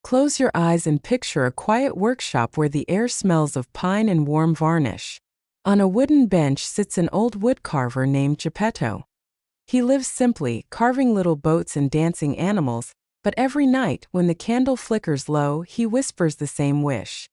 Close your eyes and picture a quiet workshop where the air smells of pine and warm varnish. On a wooden bench sits an old woodcarver named Geppetto. He lives simply, carving little boats and dancing animals, but every night, when the candle flickers low, he whispers the same wish.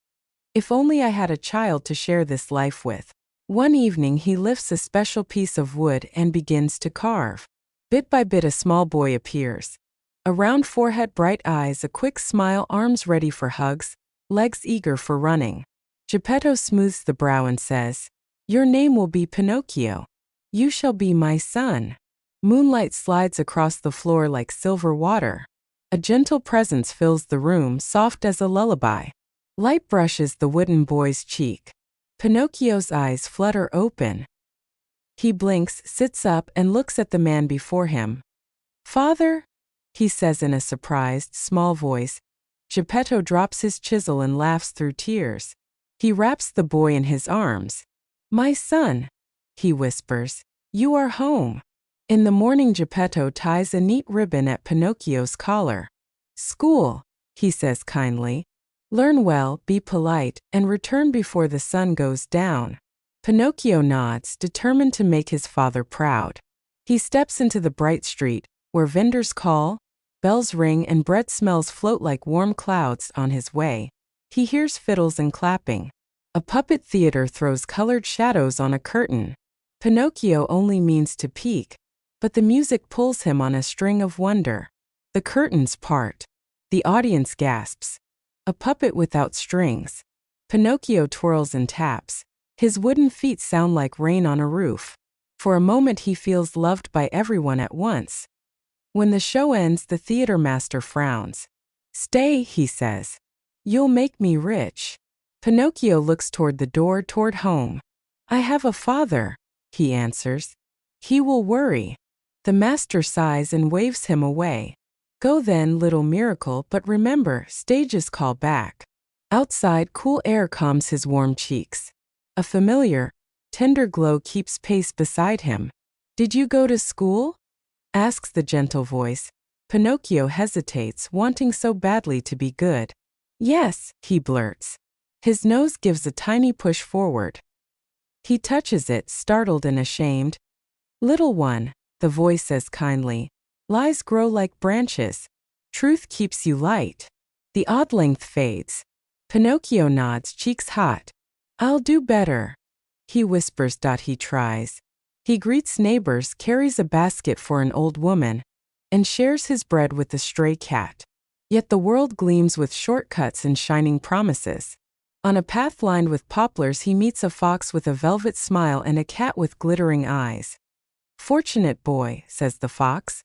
If only I had a child to share this life with. One evening he lifts a special piece of wood and begins to carve. Bit by bit a small boy appears. A round forehead, bright eyes, a quick smile, arms ready for hugs, legs eager for running. Geppetto smooths the brow and says, "Your name will be Pinocchio. You shall be my son." Moonlight slides across the floor like silver water. A gentle presence fills the room, soft as a lullaby. Light brushes the wooden boy's cheek. Pinocchio's eyes flutter open. He blinks, sits up, and looks at the man before him. "Father?" he says in a surprised, small voice. Geppetto drops his chisel and laughs through tears. He wraps the boy in his arms. "My son," he whispers, "you are home." In the morning Geppetto ties a neat ribbon at Pinocchio's collar. "School," he says kindly. "Learn well, be polite, and return before the sun goes down." Pinocchio nods, determined to make his father proud. He steps into the bright street, where vendors call, bells ring, and bread smells float like warm clouds. On his way, he hears fiddles and clapping. A puppet theater throws colored shadows on a curtain. Pinocchio only means to peek, but the music pulls him on a string of wonder. The curtains part. The audience gasps. A puppet without strings. Pinocchio twirls and taps. His wooden feet sound like rain on a roof. For a moment he feels loved by everyone at once. When the show ends, the theater master frowns. "Stay," he says. "You'll make me rich." Pinocchio looks toward the door, toward home. "I have a father," he answers. "He will worry." The master sighs and waves him away. "Go then, little miracle, but remember, stages call back." Outside, cool air calms his warm cheeks. A familiar, tender glow keeps pace beside him. "Did you go to school?" asks the gentle voice. Pinocchio hesitates, wanting so badly to be good. "Yes," he blurts. His nose gives a tiny push forward. He touches it, startled and ashamed. "Little one," the voice says kindly, "lies grow like branches. Truth keeps you light." The odd length fades. Pinocchio nods, cheeks hot. "I'll do better," he whispers. He tries. He greets neighbors, carries a basket for an old woman, and shares his bread with the stray cat. Yet the world gleams with shortcuts and shining promises. On a path lined with poplars he meets a fox with a velvet smile and a cat with glittering eyes. "Fortunate boy," says the fox.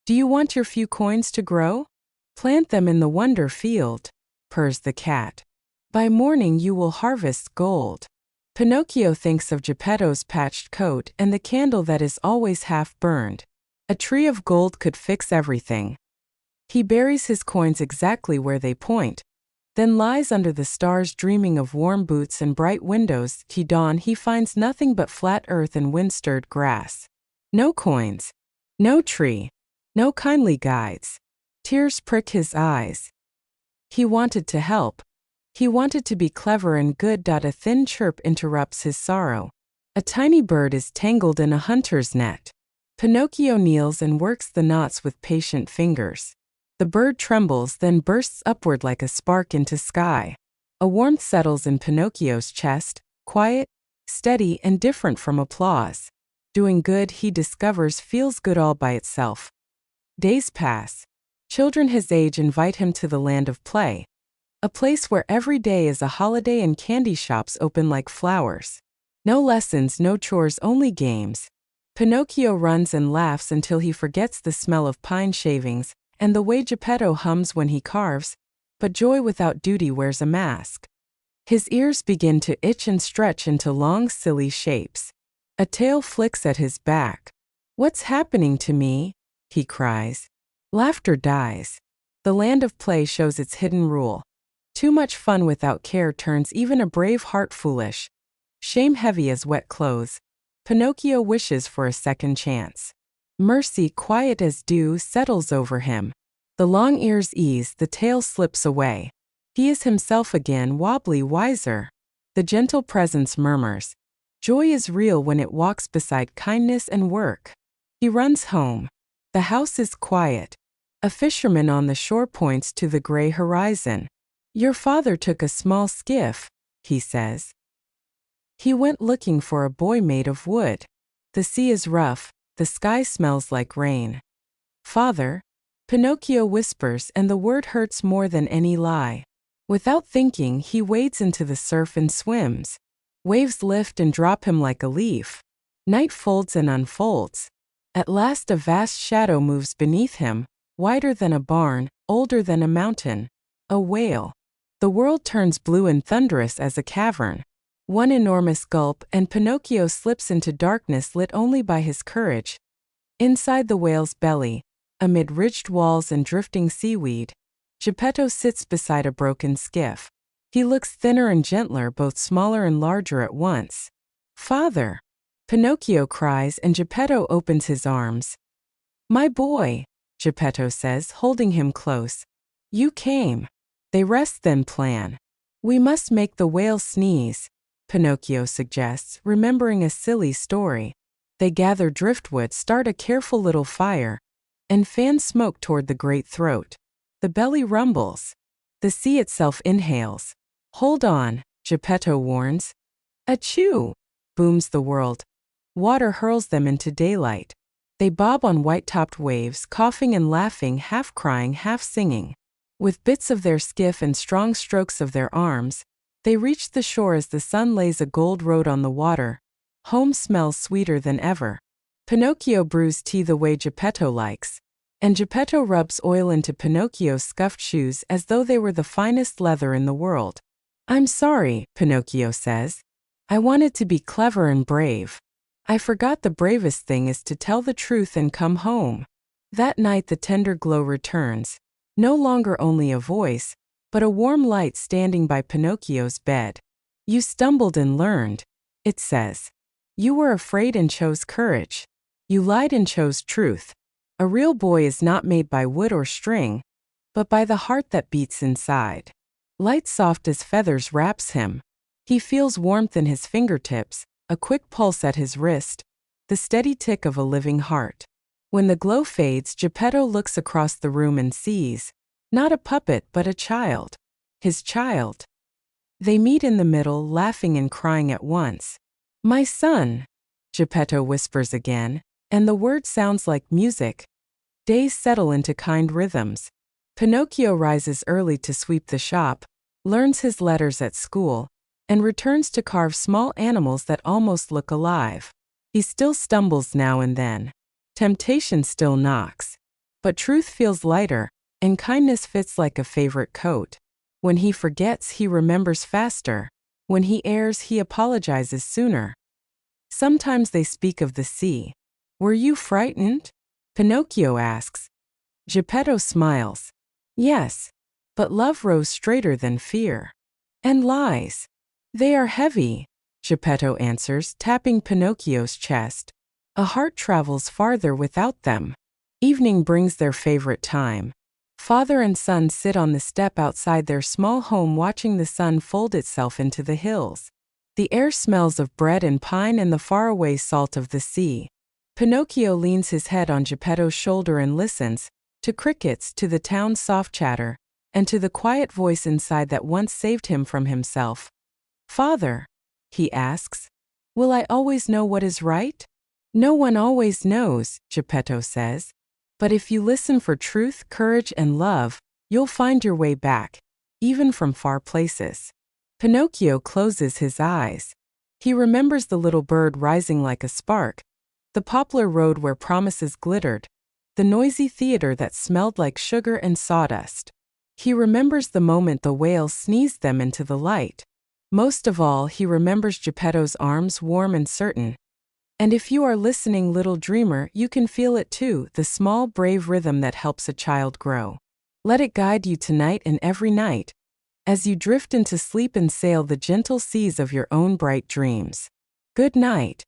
"Do you want your few coins to grow? Plant them in the wonder field," purrs the cat. "By morning you will harvest gold." Pinocchio thinks of Geppetto's patched coat and the candle that is always half burned. A tree of gold could fix everything. He buries his coins exactly where they point, then lies under the stars dreaming of warm boots and bright windows. Till dawn he finds nothing but flat earth and wind-stirred grass. No coins, no tree, no kindly guides. Tears prick his eyes. He wanted to help. He wanted to be clever and good. A thin chirp interrupts his sorrow. A tiny bird is tangled in a hunter's net. Pinocchio kneels and works the knots with patient fingers. The bird trembles, then bursts upward like a spark into sky. A warmth settles in Pinocchio's chest, quiet, steady, and different from applause. Doing good, he discovers, feels good all by itself. Days pass. Children his age invite him to the land of play, a place where every day is a holiday and candy shops open like flowers. No lessons, no chores, only games. Pinocchio runs and laughs until he forgets the smell of pine shavings and the way Geppetto hums when he carves, but joy without duty wears a mask. His ears begin to itch and stretch into long, silly shapes. A tail flicks at his back. "What's happening to me?" he cries. Laughter dies. The land of play shows its hidden rule. Too much fun without care turns even a brave heart foolish. Shame heavy as wet clothes, Pinocchio wishes for a second chance. Mercy, quiet as dew, settles over him. The long ears ease, the tail slips away. He is himself again, wobbly, wiser. The gentle presence murmurs. Joy is real when it walks beside kindness and work. He runs home. The house is quiet. A fisherman on the shore points to the gray horizon. Your father took a small skiff, he says. He went looking for a boy made of wood. The sea is rough, the sky smells like rain. Father, Pinocchio whispers, and the word hurts more than any lie. Without thinking, he wades into the surf and swims. Waves lift and drop him like a leaf. Night folds and unfolds. At last a vast shadow moves beneath him, wider than a barn, older than a mountain. A whale. The world turns blue and thunderous as a cavern. One enormous gulp, and Pinocchio slips into darkness lit only by his courage. Inside the whale's belly, amid ridged walls and drifting seaweed, Geppetto sits beside a broken skiff. He looks thinner and gentler, both smaller and larger at once. Father! Pinocchio cries, and Geppetto opens his arms. My boy, Geppetto says, holding him close. You came. They rest then plan. We must make the whale sneeze, Pinocchio suggests, remembering a silly story. They gather driftwood, start a careful little fire, and fan smoke toward the great throat. The belly rumbles. The sea itself inhales. Hold on, Geppetto warns. Achoo! Booms the world. Water hurls them into daylight. They bob on white-topped waves, coughing and laughing, half crying, half singing. With bits of their skiff and strong strokes of their arms, they reach the shore as the sun lays a gold road on the water. Home smells sweeter than ever. Pinocchio brews tea the way Geppetto likes, and Geppetto rubs oil into Pinocchio's scuffed shoes as though they were the finest leather in the world. I'm sorry, Pinocchio says. I wanted to be clever and brave. I forgot the bravest thing is to tell the truth and come home. That night the tender glow returns, no longer only a voice, but a warm light standing by Pinocchio's bed. You stumbled and learned, it says. You were afraid and chose courage. You lied and chose truth. A real boy is not made by wood or string, but by the heart that beats inside. Light soft as feathers wraps him. He feels warmth in his fingertips, a quick pulse at his wrist, the steady tick of a living heart. When the glow fades, Geppetto looks across the room and sees, not a puppet but a child. His child. They meet in the middle, laughing and crying at once. My son, Geppetto whispers again, and the word sounds like music. Days settle into kind rhythms. Pinocchio rises early to sweep the shop, learns his letters at school, and returns to carve small animals that almost look alive. He still stumbles now and then. Temptation still knocks. But truth feels lighter, and kindness fits like a favorite coat. When he forgets, he remembers faster. When he errs, he apologizes sooner. Sometimes they speak of the sea. Were you frightened? Pinocchio asks. Geppetto smiles. Yes, but love rose straighter than fear. And lies. They are heavy, Geppetto answers, tapping Pinocchio's chest. A heart travels farther without them. Evening brings their favorite time. Father and son sit on the step outside their small home watching the sun fold itself into the hills. The air smells of bread and pine and the faraway salt of the sea. Pinocchio leans his head on Geppetto's shoulder and listens, to crickets, to the town's soft chatter, and to the quiet voice inside that once saved him from himself. Father, he asks, will I always know what is right? No one always knows, Geppetto says. But if you listen for truth, courage, and love, you'll find your way back, even from far places. Pinocchio closes his eyes. He remembers the little bird rising like a spark, the poplar road where promises glittered, the noisy theater that smelled like sugar and sawdust. He remembers the moment the whale sneezed them into the light. Most of all, he remembers Geppetto's arms, warm and certain. And if you are listening, little dreamer, you can feel it too, the small, brave rhythm that helps a child grow. Let it guide you tonight and every night, as you drift into sleep and sail the gentle seas of your own bright dreams. Good night.